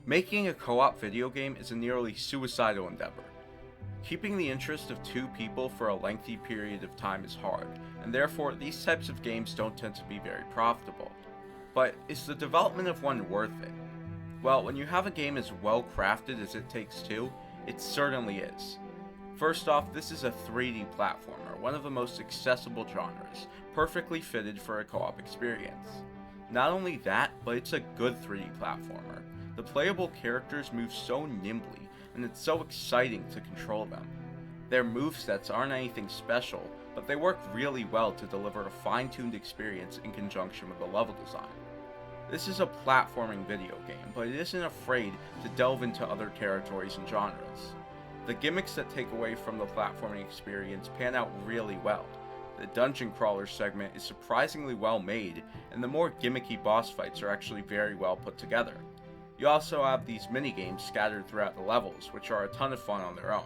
Making a co-op video game is a nearly suicidal endeavor. Keeping the interest of two people for a lengthy period of time is hard, and therefore these types of games don't tend to be very profitable. But is the development of one worth it? Well, when you have a game as well crafted as It Takes Two, it certainly is. First off, this is a 3D platformer, one of the most accessible genres, perfectly fitted for a co-op experience. Not only that, but it's a good 3D platformer. The playable characters move so nimbly, and it's so exciting to control them. Their movesets aren't anything special, but they work really well to deliver a fine-tuned experience in conjunction with the level design. This is a platforming video game, but it isn't afraid to delve into other territories and genres. The gimmicks that take away from the platforming experience pan out really well. The dungeon crawler segment is surprisingly well made, and the more gimmicky boss fights are actually very well put together. You also have these mini-games scattered throughout the levels, which are a ton of fun on their own.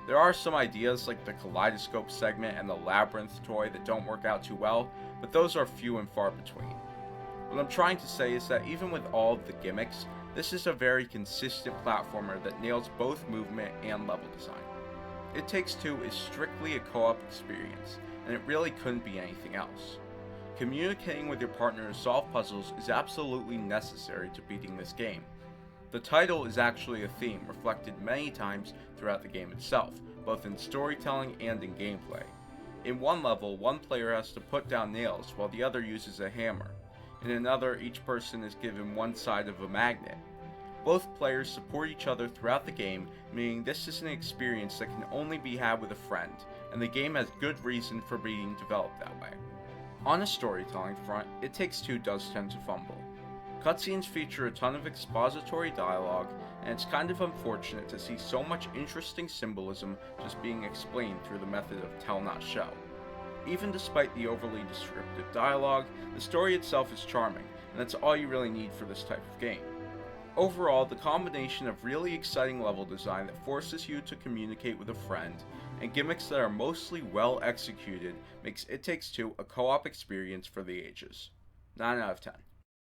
There are some ideas like the kaleidoscope segment and the labyrinth toy that don't work out too well, but those are few and far between. What I'm trying to say is that even with all of the gimmicks, this is a very consistent platformer that nails both movement and level design. It Takes Two is strictly a co-op experience, and it really couldn't be anything else. Communicating with your partner to solve puzzles is absolutely necessary to beating this game. The title is actually a theme reflected many times throughout the game itself, both in storytelling and in gameplay. In one level, one player has to put down nails while the other uses a hammer. In another, each person is given one side of a magnet. Both players support each other throughout the game, meaning this is an experience that can only be had with a friend, and the game has good reason for being developed that way. On a storytelling front, It Takes Two does tend to fumble. Cutscenes feature a ton of expository dialogue, and it's kind of unfortunate to see so much interesting symbolism just being explained through the method of tell not show. Even despite the overly descriptive dialogue, the story itself is charming, and that's all you really need for this type of game. Overall, the combination of really exciting level design that forces you to communicate with a friend, and gimmicks that are mostly well executed makes It Takes Two a co-op experience for the ages. 9 out of 10.